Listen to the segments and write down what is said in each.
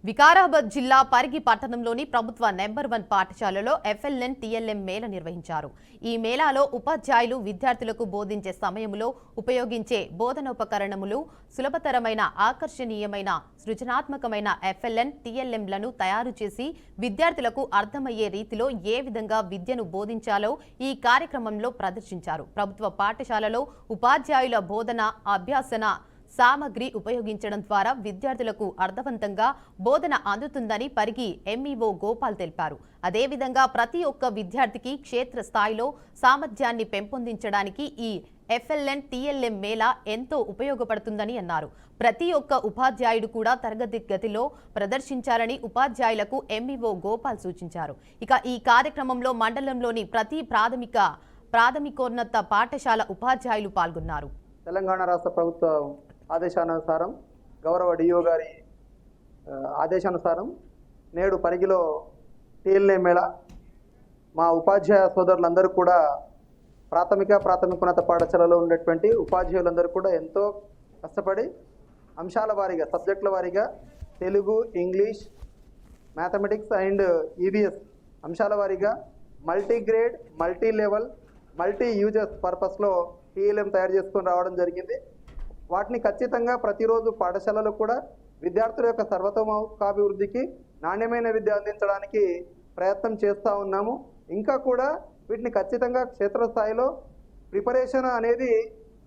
వికారాబాద్ జిల్లా పరిగి పట్టణంలోని ప్రభుత్వ నెంబర్ 1 పాఠశాలలో ఎఫ్ఎల్ఎన్ టీఎల్ఎం మేళ నిర్వహించారు. ఈ మేళాలో ఉపాధ్యాయులు విద్యార్థులకు బోధించే సమయంలో ఉపయోగించే బోధనోపకరణములు సులభతరమైన, ఆకర్షణీయమైన, సృజనాత్మకమైన ఎఫ్ఎల్ఎన్ టీఎల్ఎంలను తయారు చేసి విద్యార్థులకు అర్థమయ్యే రీతిలో ఏ విధంగా విద్యను బోధించాలో ఈ కార్యక్రమంలో ప్రదర్శించారు. ప్రభుత్వ పాఠశాలలో ఉపాధ్యాయుల బోధన, అభ్యాసన సామగ్రి ఉపయోగించడం ద్వారా విద్యార్థులకు అర్థవంతంగా బోధన అందుతుందని పరిగి ఎంఈఓ గోపాల్ తెలిపారు. అదేవిధంగా ప్రతి ఒక్క విద్యార్థికి క్షేత్ర స్థాయిలో సామర్థ్యాన్ని పెంపొందించడానికి ఈ ఎఫ్ఎల్ఎన్ టీఎల్ఎం మేళా ఎంతో ఉపయోగపడుతుందని అన్నారు. ప్రతి ఒక్క ఉపాధ్యాయుడు కూడా తరగతి గదిలో ప్రదర్శించాలని ఉపాధ్యాయులకు ఎంఈఓ గోపాల్ సూచించారు. ఇక ఈ కార్యక్రమంలో మండలంలోని ప్రతి ప్రాథమికోన్నత పాఠశాల ఉపాధ్యాయులు పాల్గొన్నారు. తెలంగాణ రాష్ట్ర ప్రభుత్వ ఆదేశానుసారం గౌరవ డిఓ గారి ఆదేశానుసారం నేడు పరిగిలో టీఎల్ఏ మేళా మా ఉపాధ్యాయ సోదరులందరూ కూడా ప్రాథమికోన్నత పాఠశాలలో ఉండేటువంటి ఉపాధ్యాయులందరూ కూడా ఎంతో కష్టపడి అంశాల వారీగా, సబ్జెక్టుల వారీగా Telugu, English, mathematics and EVS అంశాల వారీగా multigrade, multi level, multi uses పర్పస్లో టీఎల్ఎం తయారు చేసుకొని రావడం జరిగింది. వాటిని ఖచ్చితంగా ప్రతిరోజు పాఠశాలలో కూడా విద్యార్థుల యొక్క సర్వతోముఖాభివృద్ధికి, నాణ్యమైన విద్య అందించడానికి ప్రయత్నం చేస్తూ ఉన్నాము. ఇంకా కూడా వీటిని ఖచ్చితంగా క్షేత్రస్థాయిలో ప్రిపరేషన్ అనేది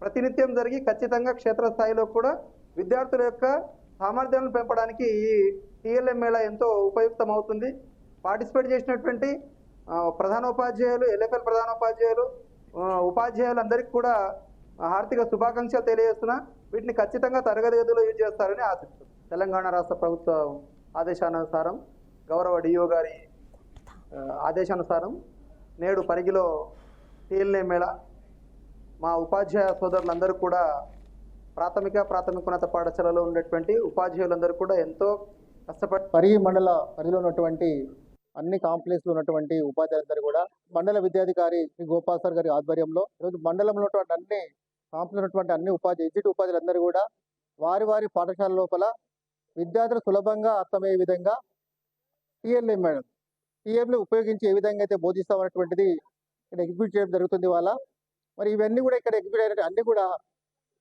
ప్రతినిత్యం జరిగి ఖచ్చితంగా క్షేత్రస్థాయిలో కూడా విద్యార్థుల యొక్క సామర్థ్యాలను పెంపడానికి ఈ టీఎల్ఎం మేళా ఎంతో ఉపయుక్తం అవుతుంది. పార్టిసిపేట్ చేసినటువంటి ప్రధానోపాధ్యాయులు, ఎల్ఎఫ్ఎల్ ప్రధానోపాధ్యాయులు, ఉపాధ్యాయులందరికీ కూడా హార్దిక శుభాకాంక్షలు తెలియజేస్తున్నా. వీటిని ఖచ్చితంగా తరగతి గదిలో యూజ్ చేస్తారని ఆశిస్తున్నాను. తెలంగాణ రాష్ట్ర ప్రభుత్వ ఆదేశానుసారం గౌరవ డిఓ గారి ఆదేశానుసారం నేడు పరిగిలో టీఎల్ఏ మేళా మా ఉపాధ్యాయ సోదరులందరూ కూడా ప్రాథమికోన్నత పాఠశాలలో ఉండేటువంటి ఉపాధ్యాయులందరూ కూడా ఎంతో కష్టపడి పరిగి మండల పరిధిలో ఉన్నటువంటి అన్ని కాంప్లెక్స్లో ఉన్నటువంటి ఉపాధ్యాయులందరూ కూడా మండల విద్యాధికారి శ్రీ గోపాల్ సార్ గారి ఆధ్వర్యంలో ఈరోజు మండలంలో ఉన్నటువంటి అన్ని కాంప్లెక్స్ ఉన్నటువంటి అన్ని ఉపాధ్యాయులందరూ కూడా వారి పాఠశాల లోపల విద్యార్థులు సులభంగా అర్థమయ్యే విధంగా టీఎల్ఎంలు ఉపయోగించి ఏ విధంగా అయితే బోధిస్తామన్నటువంటిది ఇక్కడ ఎగ్జిక్యూట్ చేయడం జరుగుతుంది. వాళ్ళ మరి ఇవన్నీ కూడా ఇక్కడ ఎగ్జిక్యూట్ అయినట్టు అన్ని కూడా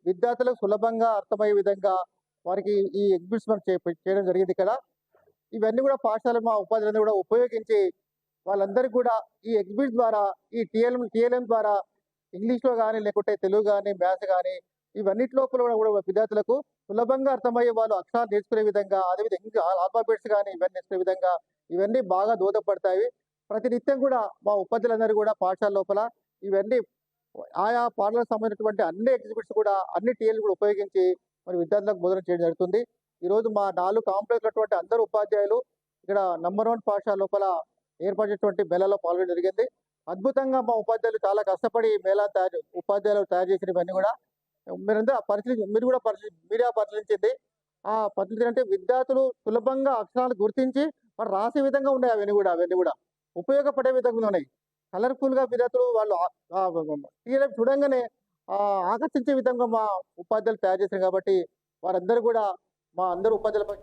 విద్యార్థులకు సులభంగా అర్థమయ్యే విధంగా వారికి ఈ ఎగ్జిబిట్స్ చేయడం జరిగింది. ఇక్కడ ఇవన్నీ కూడా పాఠశాల మా ఉపాధ్యాయులందరూ కూడా ఉపయోగించి వాళ్ళందరికీ కూడా ఈ ఎగ్జిబిట్స్ ద్వారా, ఈ టీఎల్ఎం ద్వారా ఇంగ్లీష్లో కానీ, లేకుంటే తెలుగు కానీ, మ్యాథ్స్ కానీ ఇవన్నిటి లోపల కూడా విద్యార్థులకు సులభంగా అర్థమయ్యే వాళ్ళు అక్షరాలు నేర్చుకునే విధంగా, అదేవిధంగా ఆల్ఫాబెట్స్ కానీ ఇవన్నీ నేర్చుకునే విధంగా ఇవన్నీ బాగా దోహదపడతాయి. ప్రతినిత్యం కూడా మా ఉపాధ్యాయులందరూ కూడా పాఠశాల లోపల ఇవన్నీ ఆయా పాఠశాలకు సంబంధించినటువంటి అన్ని ఎగ్జిబిట్స్ కూడా, అన్ని టీఎల్ కూడా ఉపయోగించి మరి విద్యార్థులకు బోధన చేయడం జరుగుతుంది. ఈరోజు మా 4 కాంప్లెక్స్ ఉన్నటువంటి అందరూ ఉపాధ్యాయులు ఇక్కడ నంబర్ 1 పాఠశాల లోపల ఏర్పాటు చేసినటువంటి మేళాలో పాల్గొనడం జరిగింది. అద్భుతంగా మా ఉపాధ్యాయులు చాలా కష్టపడి మేళా ఉపాధ్యాయులు తయారు చేసిన ఇవన్నీ కూడా మీరు కూడా మీడియా పరిశీలించింది. ఆ పరిస్థితి అంటే విద్యార్థులు సులభంగా అక్షరాలు గుర్తించి మరి రాసే విధంగా ఉన్నాయి. అవన్నీ కూడా ఉపయోగపడే విధంగా ఉన్నాయి. కలర్ఫుల్గా విద్యార్థులు వాళ్ళు టీఎల్ఎం చూడంగానే ఆకర్షించే విధంగా మా ఉపాధ్యాయులు తయారు చేశారు. కాబట్టి వారందరూ కూడా మా అందరూ ఉపాధ్యాయులపై